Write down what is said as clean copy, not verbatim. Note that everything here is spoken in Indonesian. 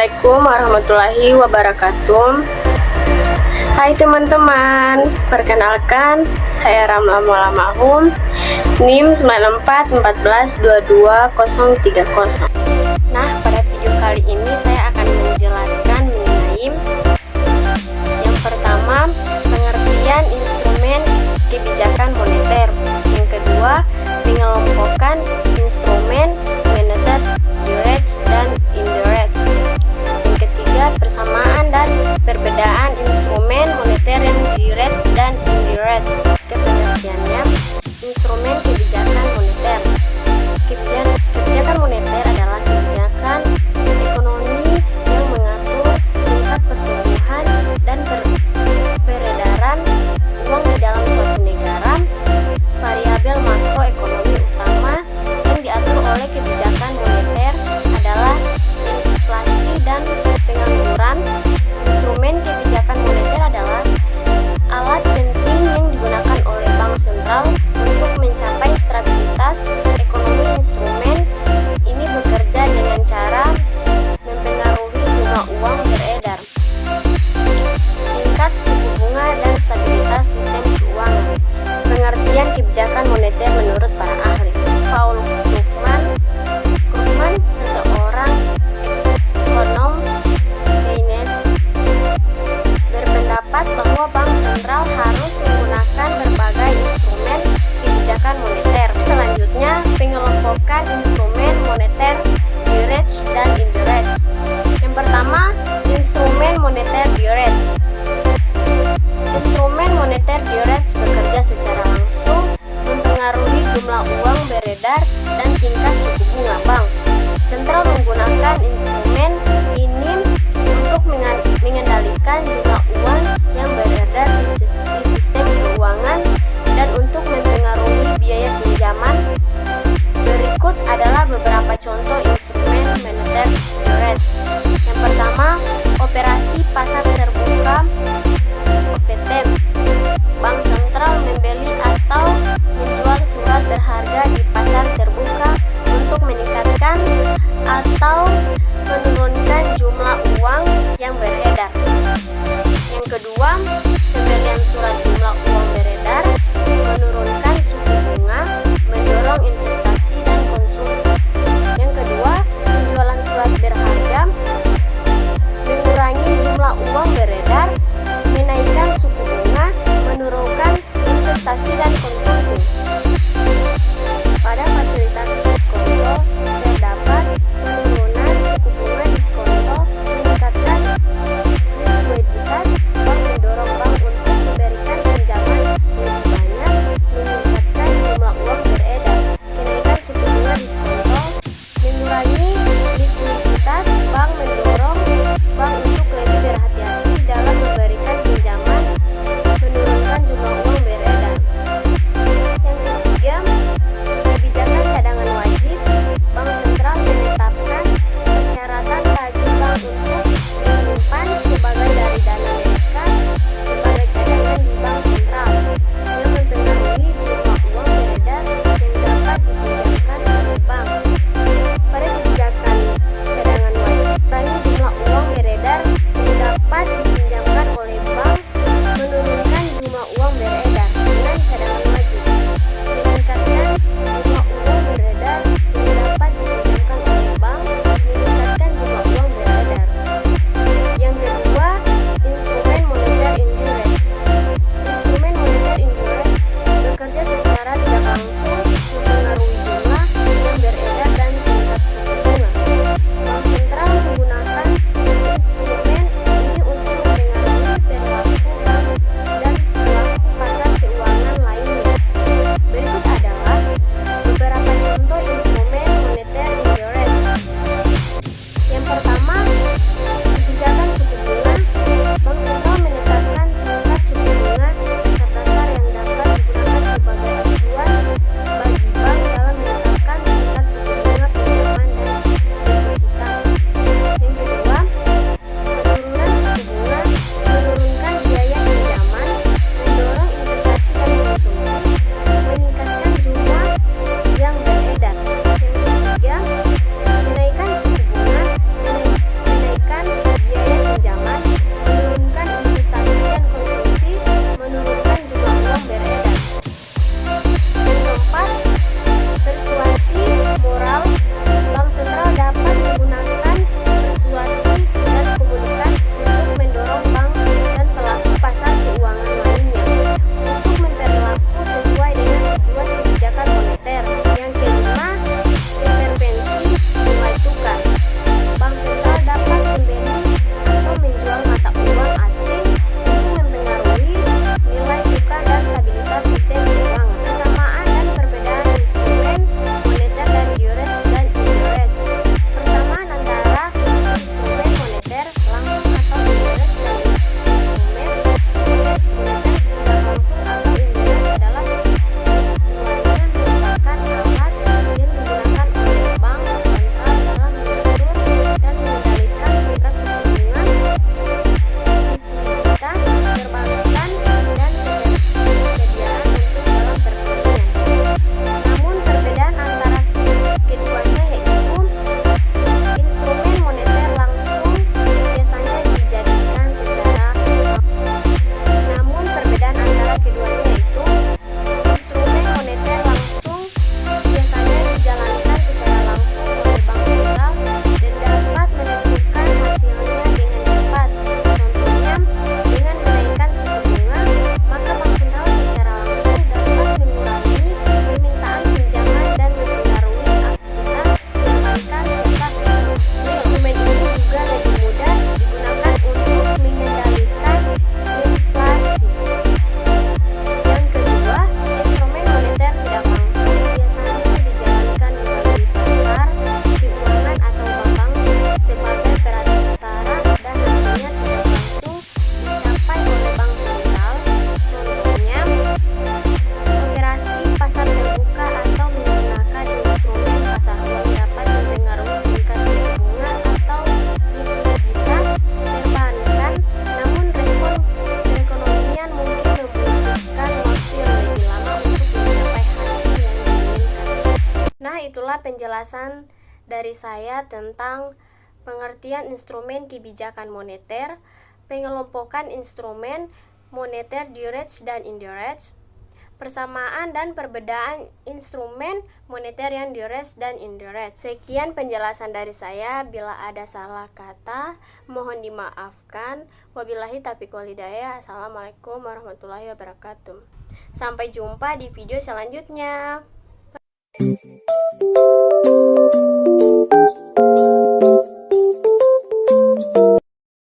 Assalamualaikum warahmatullahi wabarakatuh. Hai teman-teman, perkenalkan saya Ramla Mola Mahum, NIM 9414223030. Nah, pada video kali ini saya akan menjelaskan mengenai yang pertama, pengertian instrumen kebijakan moneter. Yang kedua, mengelompokkan instrumen moneter direct dan indirect. Yang ketiga, persamaan dan perbedaan instrumen moneter yang direct dan indirect. Pengertiannya, instrumen kebijakan moneter. Kebijakan moneter adalah kebijakan ekonomi yang mengatur tingkat pertumbuhan dan peredaran uang di dalam suatu negara. Variabel makroekonomi utama yang diatur oleh kebijakan moneter adalah inflasi dan pengangguran. Instrumen kebijakan moneter adalah alat penting yang digunakan oleh bank sentral untuk mencapai stabilitas ekonomi. Instrumen ini bekerja dengan cara mempengaruhi jumlah uang beredar, tingkat suku bunga, dan stabilitas sistem keuangan. Pengertian kebijakan moneter menurut para ahli. Paul Krugman, seorang ekonom Keynes, berpendapat bahwa bank sentral harus menggunakan berbagai instrumen kebijakan moneter. Selanjutnya, pengelompokan instrumen moneter direct dan indirect. Yang pertama, instrumen moneter direct. Instrumen moneter direct bekerja secara langsung mempengaruhi jumlah uang beredar dan tingkat suku bunga bank. Sentral menggunakan instrumen ini untuk mengendalikan jumlah uang yang beredar di sistem keuangan dan untuk mempengaruhi biaya pinjaman. Berikut adalah beberapa contoh instrumen moneter direct. Yang pertama, operasi pasar terbuka (OPT). Bank sentral membeli atau menjual surat berharga di pasar terbuka untuk meningkatkan atau menurunkan jumlah uang yang beredar. Yang kedua, pembelian itulah penjelasan dari saya tentang pengertian instrumen kebijakan moneter, pengelompokan instrumen moneter direct dan indirect, persamaan dan perbedaan instrumen moneter yang direct dan indirect. Sekian penjelasan dari saya. Bila ada salah kata, mohon dimaafkan. Wabillahi taufiq wal hidayah. Assalamualaikum warahmatullahi wabarakatuh. Sampai jumpa di video selanjutnya.